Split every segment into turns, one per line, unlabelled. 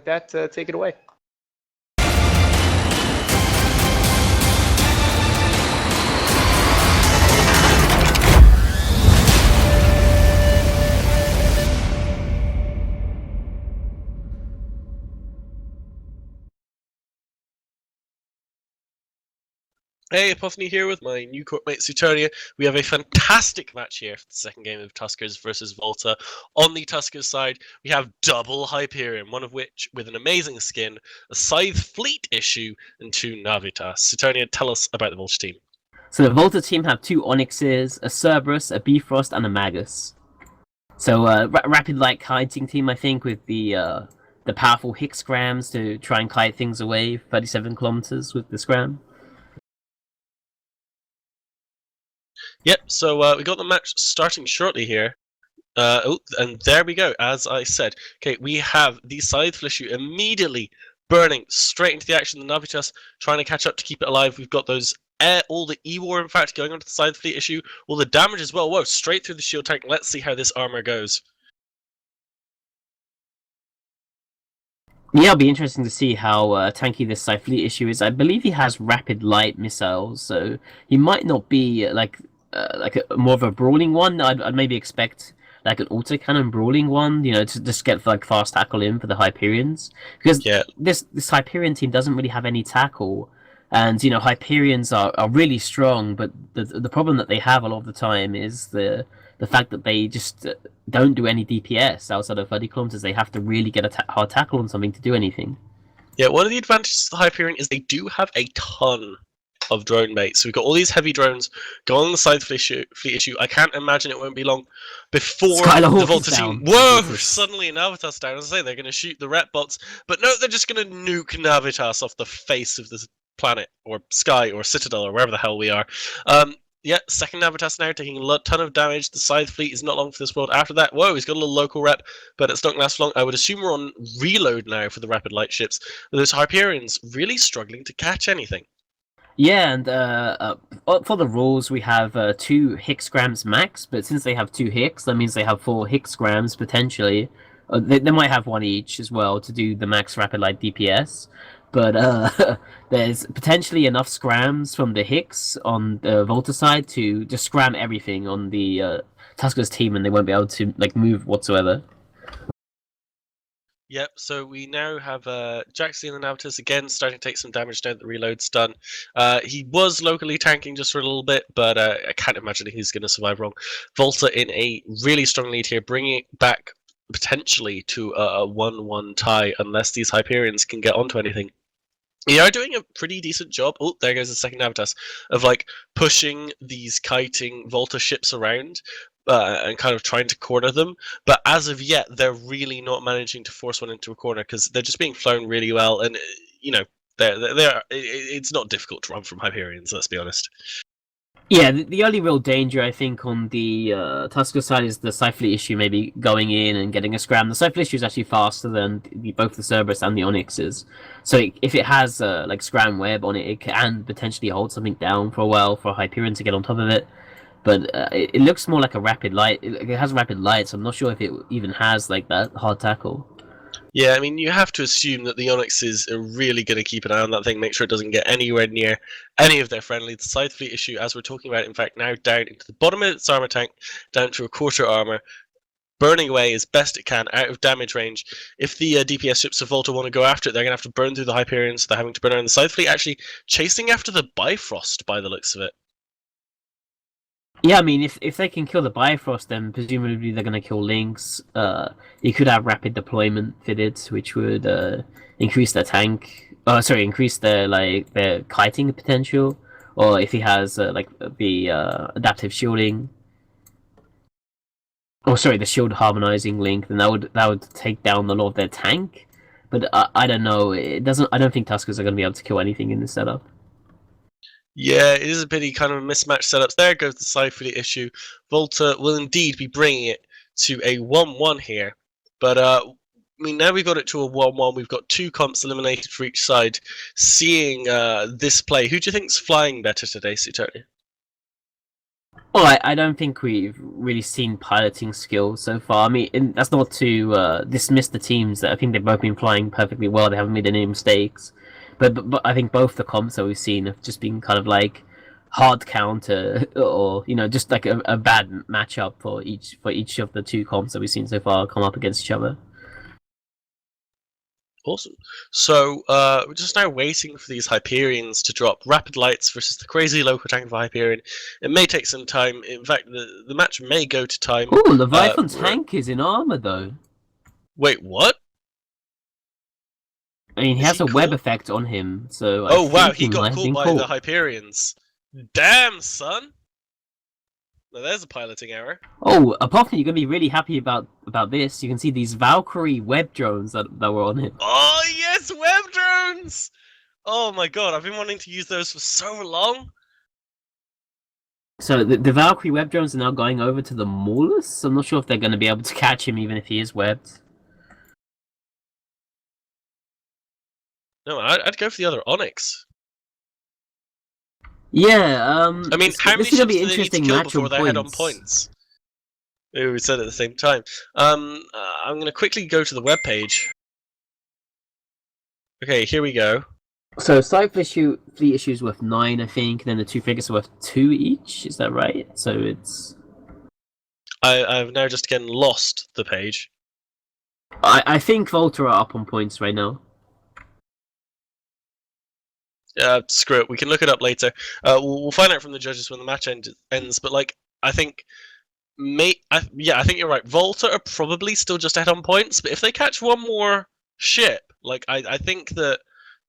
that, take it away.
Hey, Epiphany here with my new courtmate Sutonia. We have a fantastic match here for the second game of Tuskers versus VOLTA. On the Tuskers side, we have double Hyperion, one of which with an amazing skin, a Scythe Fleet issue, and 2 Navitas. Sutonia, tell us about the VOLTA team.
So the VOLTA team have 2 Onyxes, a Cerberus, a Bifrost, and a Magus. So rapid light kiting team, I think, with the powerful Higgs scrams to try and kite things away 37 kilometers with the scram.
Yep, so we got the match starting shortly here. And there we go, as I said. Okay, we have the Scythe issue immediately burning straight into the action. The Navitas trying to catch up to keep it alive. We've got those all the E-War, in fact, going onto the Scythe Fleet issue. All the damage as well. Whoa, straight through the shield tank. Let's see how this armor goes.
Yeah, it'll be interesting to see how tanky this Scythe Fleet issue is. I believe he has rapid light missiles, so he might not be more of a brawling one. I'd maybe expect like an autocannon brawling one, to just get like fast tackle in for the Hyperions, because this Hyperion team doesn't really have any tackle, and Hyperions are really strong, but the problem that they have a lot of the time is the fact that they just don't do any DPS outside of 30 kilometers. They have to really get a hard tackle on something to do anything.
Yeah, one of the advantages of the Hyperion is they do have a ton of drone mates. So we've got all these heavy drones going on the Scythe Fleet issue. I can't imagine it won't be long before the VOLTA team. Whoa! Suddenly Navitas down. As I say, they're going to shoot the rep bots, but no, they're just going to nuke Navitas off the face of this planet, or sky, or Citadel, or wherever the hell we are. Yeah, second Navitas now, taking a ton of damage. The Scythe Fleet is not long for this world. After that, whoa, he's got a little local rep, but it's not going to last long. I would assume we're on reload now for the rapid light ships. Those Hyperions really struggling to catch anything.
Yeah, and for the rules, we have 2 Higgs grams max, but since they have 2 Higgs, that means they have 4 Higgs grams potentially. They might have 1 each as well to do the max rapid light DPS, but there's potentially enough scrams from the Higgs on the VOLTA side to just scram everything on the Tuskers team, and they won't be able to move whatsoever.
Yep, so we now have Jaxie and the Navitas again starting to take some damage now that the reload's done. He was locally tanking just for a little bit, but I can't imagine he's going to survive long. VOLTA in a really strong lead here, bringing it back potentially to a 1-1 tie unless these Hyperions can get onto anything. They are doing a pretty decent job. Oh, there goes the second Navitas, of pushing these kiting VOLTA ships around. And kind of trying to corner them, but as of yet, they're really not managing to force one into a corner because they're just being flown really well, and it's not difficult to run from Hyperions. Let's be honest.
Yeah, the only real danger I think on the Tusker side is the Scythe Fleet issue maybe going in and getting a scram. The Scythe Fleet issue is actually faster than both the Cerberus and the Onyxes, so if it has scram web on it, it can potentially hold something down for a while for a Hyperion to get on top of it. But it looks more like a rapid light. It has rapid light, so I'm not sure if it even has that hard tackle.
Yeah, I mean, you have to assume that the Onyxes are really going to keep an eye on that thing, make sure it doesn't get anywhere near any of their friendly. The Scythe Fleet issue, as we're talking about, in fact, now down into the bottom of its armor tank, down to a quarter armor, burning away as best it can, out of damage range. If the DPS ships of VOLTA want to go after it, they're going to have to burn through the Hyperions, so they're having to burn around the Scythe Fleet, actually chasing after the Bifrost by the looks of it.
Yeah, I mean, if they can kill the Bifrost, then presumably they're going to kill Lynx. You could have rapid deployment fitted, which would increase their tank. Increase their kiting potential. Or if he has the adaptive shielding, the shield harmonizing link, then that would take down a lot of their tank. But I don't know. I don't think Tuskers are going to be able to kill anything in this setup.
Yeah, it is a pity, kind of mismatched setups. There goes the Scythe Fleet issue. VOLTA will indeed be bringing it to a 1-1 here. But, I mean, now we've got it to a 1-1. We've got 2 comps eliminated for each side. Seeing this play, who do you think's flying better today, Sutonia?
Well, I don't think we've really seen piloting skills so far. I mean, that's not to dismiss the teams. I think they've both been flying perfectly well. They haven't made any mistakes. But I think both the comps that we've seen have just been kind of like hard counter, or just like a bad matchup for each of the two comps that we've seen so far come up against each other.
Awesome. So we're just now waiting for these Hyperions to drop Rapid Lights versus the crazy local tank of Hyperion. It may take some time. In fact, the match may go to time.
Oh, Leviathan tank is in armor though.
Wait, what?
I mean, he
Is
has
he
a web
caught?
effect on him, so
Oh
I
wow,
think
he got
might have
caught
been
by
caught.
the Hyperions. Damn, son. Now there's a piloting error.
Oh, apart from you're gonna be really happy about this, you can see these Valkyrie web drones that were on him.
Oh yes, web drones! Oh my god, I've been wanting to use those for so long.
So the Valkyrie web drones are now going over to the Maulus. I'm not sure if they're going to be able to catch him even if he is webbed.
No, I'd go for the other Onyx.
Yeah,
I mean, how many
this is going
ships
to be
do they need to
interesting
kill
match
before
on
they're head on
points.
points? Maybe we said it at the same time. I'm going to quickly go to the webpage. Okay, here we go.
So fleet issues worth 9, I think, and then the two figures are worth 2 each. Is that right? So it's.
I've now just again lost the page.
I think VOLTA are up on points right now.
Screw it. We can look it up later. We'll find out from the judges when the match ends. But like, I think, I think you're right. Volta are probably still just ahead on points. But if they catch one more ship, like I think that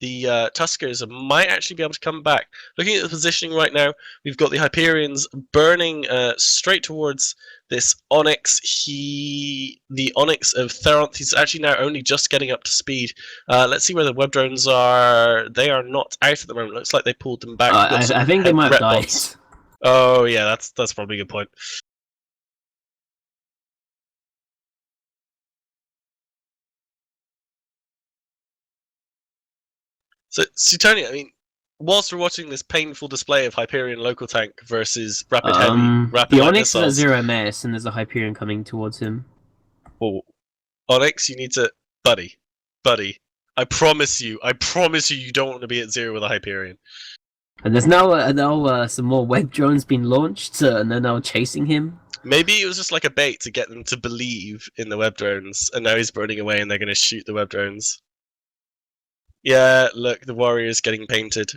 the Tuskers might actually be able to come back. Looking at the positioning right now, we've got the Hyperions burning straight towards this Onyx. The Onyx of Theronth, he's actually now only just getting up to speed. Let's see where the web drones are. They are not out at the moment. Looks like they pulled them back.
I think they might have died.
Bots. Oh yeah, that's probably a good point. So, Suetonia, I mean, whilst we're watching this painful display of Hyperion local tank versus Rapid Heavy, Rapid
the
Light
Onyx
missiles,
is at 0 MS, and there's a Hyperion coming towards him.
Oh, Onyx, you need to, buddy. I promise you, you don't want to be at 0 with a Hyperion.
And there's now some more web drones being launched, and they're now chasing him.
Maybe it was just like a bait to get them to believe in the web drones, and now he's burning away, and they're going to shoot the web drones. Yeah, look, the warrior's getting painted.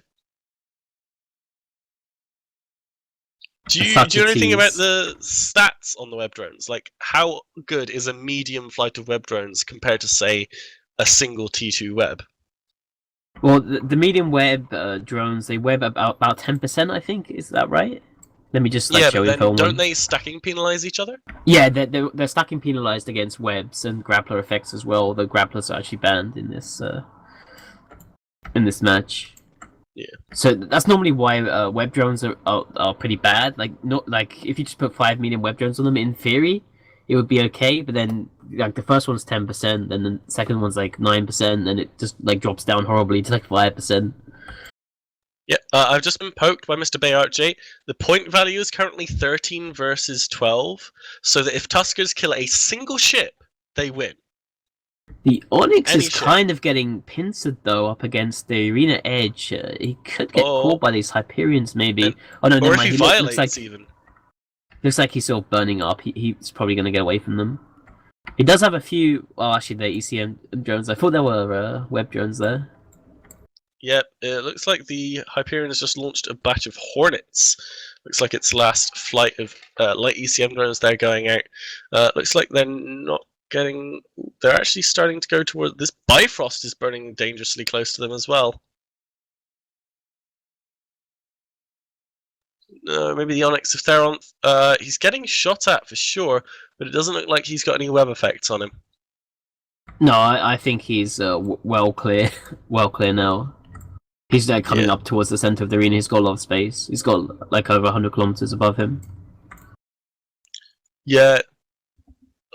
Do you know anything about the stats on the web drones? Like, how good is a medium flight of web drones compared to, say, a single T2 web?
Well, the medium web drones, they web about 10%, I think. Is that right? Let me just show you.
Don't they stacking penalize each other?
Yeah, they're stacking penalized against webs and grappler effects as well. The grapplers are actually banned in this match.
Yeah.
So that's normally why web drones are pretty bad. Like if you just put 5 medium web drones on them, in theory, it would be okay. But then like the first one's 10%, and the second one's like 9%, and it just like drops down horribly to like 5%.
Yeah, I've just been poked by Mr. Bayard J. The point value is currently 13 versus 12, so that if Tuskers kill a single ship, they win.
The Onyx is kind of getting pincered though up against the arena edge. He could get caught by these Hyperions maybe.
Or if he violates even.
Looks like he's sort of burning up. He's probably going to get away from them. He does have a few. Oh, actually, the ECM drones. I thought there were web drones there.
Yep, it looks like the Hyperion has just launched a batch of Hornets. Looks like its last flight of light ECM drones. They're going out. Looks like they're not getting. They're actually starting to go toward. This Bifrost is burning dangerously close to them as well. Maybe the Onyx of Theronth. He's getting shot at for sure, but it doesn't look like he's got any web effects on him.
No, I think he's well clear now. He's coming up towards the center of the arena. He's got a lot of space. He's got like over 100 kilometers above him.
Yeah,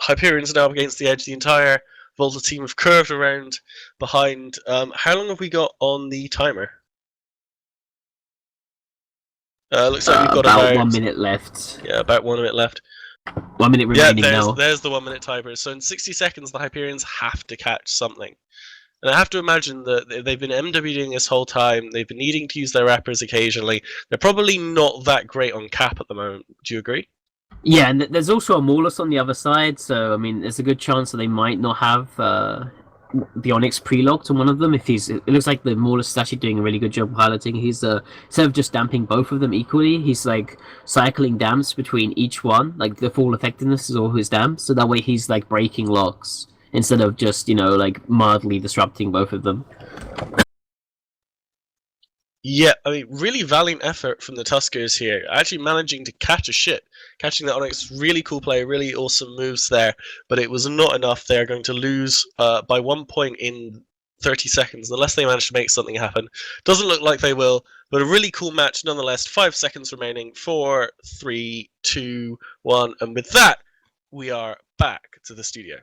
Hyperion's now against the edge. The entire Volta team have curved around behind. How long have we got on the timer? Looks like we've got
about 1 minute left.
Yeah, about 1 minute left.
1 minute remaining now.
There's the 1 minute timer. So in 60 seconds, the Hyperions have to catch something. And I have to imagine that they've been MWing this whole time. They've been needing to use their rappers occasionally. They're probably not that great on cap at the moment. Do you agree?
Yeah, and there's also a Maulus on the other side, so I mean, there's a good chance that they might not have the Onyx pre-locked on one of them. If it looks like the Maulus is actually doing a really good job piloting. He's instead of just damping both of them equally, he's like cycling damps between each one. Like the full effectiveness is all his damps, so that way he's like breaking locks instead of just like mildly disrupting both of them.
Yeah, I mean, really valiant effort from the Tuskers here. Actually managing to catch a shit. Catching the Onyx, really cool play, really awesome moves there. But it was not enough. They're going to lose by 1 point in 30 seconds, unless they manage to make something happen. Doesn't look like they will, but a really cool match nonetheless. 5 seconds remaining. 4, 3, 2, 1. And with that, we are back to the studio.